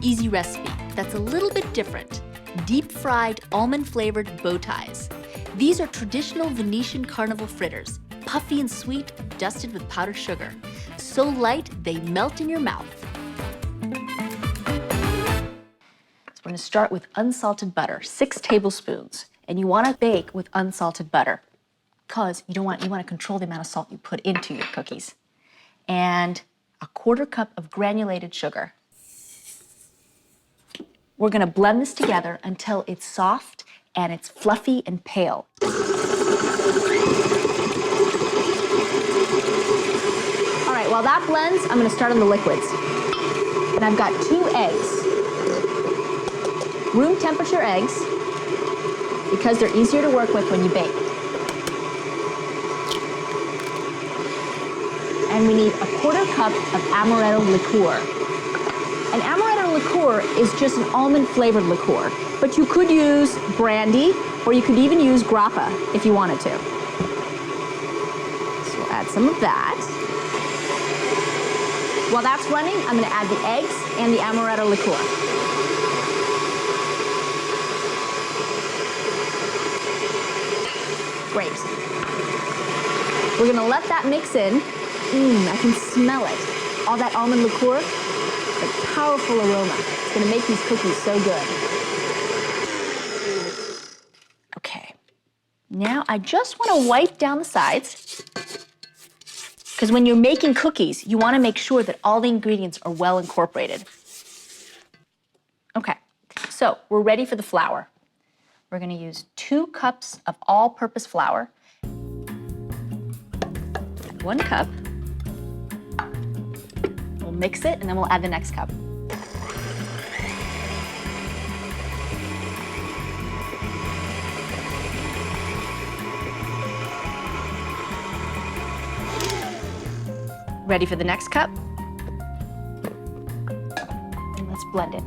easy recipe that's a little bit different. Deep-fried, almond-flavored bow ties. These are traditional Venetian Carnival fritters, puffy and sweet, dusted with powdered sugar. So light, they melt in your mouth. So we're gonna start with unsalted butter, 6 tablespoons. And you wanna bake with unsalted butter because you wanna control the amount of salt you put into your cookies. And a 1/4 cup of granulated sugar. We're gonna blend this together until it's soft and it's fluffy and pale. All right, while that blends, I'm gonna start on the liquids. And I've got 2 eggs. Room temperature eggs, because they're easier to work with when you bake. And we need a 1/4 cup of amaretto liqueur. An amaretto liqueur is just an almond-flavored liqueur, but you could use brandy, or you could even use grappa if you wanted to. So we'll add some of that. While that's running, I'm gonna add the eggs and the amaretto liqueur. Great. We're gonna let that mix in. I can smell it. All that almond liqueur, a powerful aroma. It's gonna make these cookies so good. Okay, now I just wanna wipe down the sides, because when you're making cookies, you wanna make sure that all the ingredients are well incorporated. Okay, so we're ready for the flour. We're gonna use 2 cups of all-purpose flour, 1 cup. We'll mix it and then we'll add the next cup. Ready for the next cup? And let's blend it.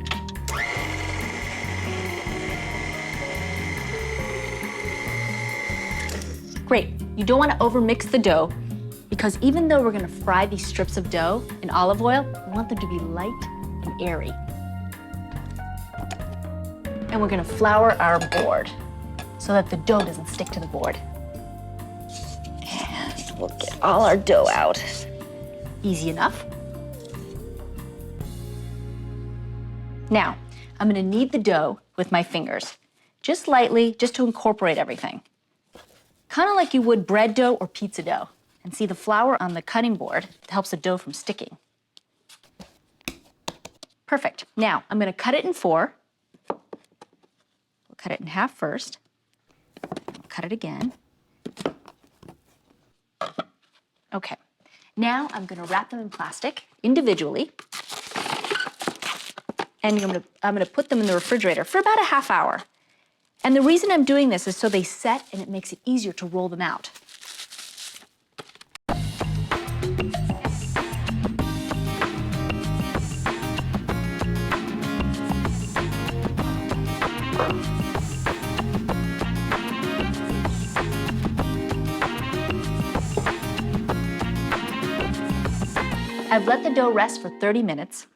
Great, you don't want to overmix the dough because even though we're going to fry these strips of dough in olive oil, we want them to be light and airy. And we're going to flour our board so that the dough doesn't stick to the board. And we'll get all our dough out. Easy enough. Now, I'm going to knead the dough with my fingers, just lightly, just to incorporate everything. Kind of like you would bread dough or pizza dough. And see the flour on the cutting board helps the dough from sticking. Perfect. Now, I'm gonna cut it in 4. We'll cut it in half first. Cut it again. Okay. Now I'm gonna wrap them in plastic individually. And I'm gonna put them in the refrigerator for about a half hour. And the reason I'm doing this is so they set and it makes it easier to roll them out. I've let the dough rest for 30 minutes,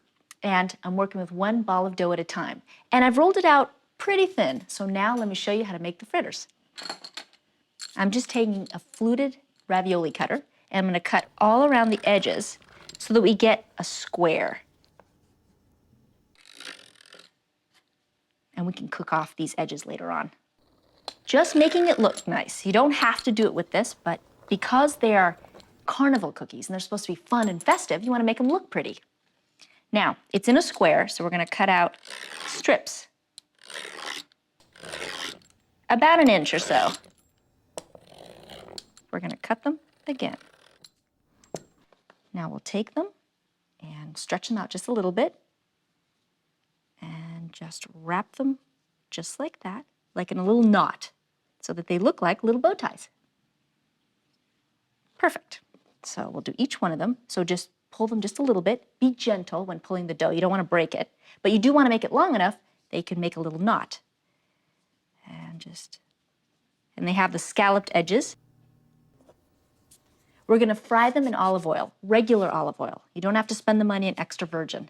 and I'm working with 1 ball of dough at a time. And I've rolled it out pretty thin, so now let me show you how to make the fritters. I'm just taking a fluted ravioli cutter, and I'm gonna cut all around the edges so that we get a square. And we can cook off these edges later on. Just making it look nice. You don't have to do it with this, but because they are carnival cookies and they're supposed to be fun and festive, you want to make them look pretty. Now, it's in a square, so we're going to cut out strips. About 1 inch or so. We're going to cut them again. Now we'll take them and stretch them out just a little bit and just wrap them just like that, like in a little knot, so that they look like little bow ties. Perfect. So we'll do each one of them. So just pull them just a little bit. Be gentle when pulling the dough. You don't want to break it, but you do want to make it long enough that you can make a little knot. And they have the scalloped edges. We're going to fry them in olive oil, regular olive oil. You don't have to spend the money on extra virgin.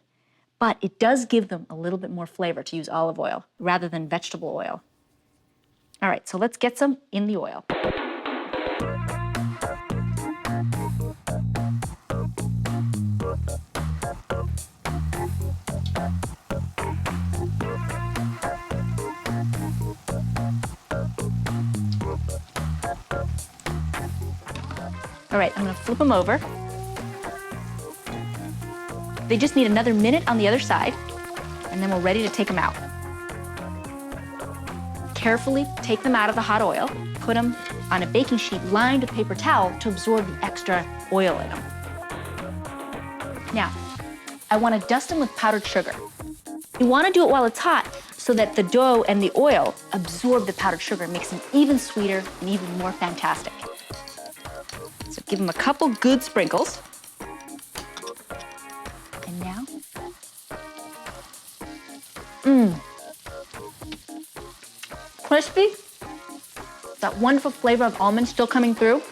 but it does give them a little bit more flavor to use olive oil rather than vegetable oil. All right, so let's get some in the oil. All right, I'm gonna flip them over. They just need another minute on the other side, and then we're ready to take them out. Carefully take them out of the hot oil, put them on a baking sheet lined with paper towel to absorb the extra oil in them. Now, I wanna dust them with powdered sugar. You wanna do it while it's hot so that the dough and the oil absorb the powdered sugar and makes them even sweeter and even more fantastic. So give them a couple good sprinkles. And now, crispy. That wonderful flavor of almond still coming through.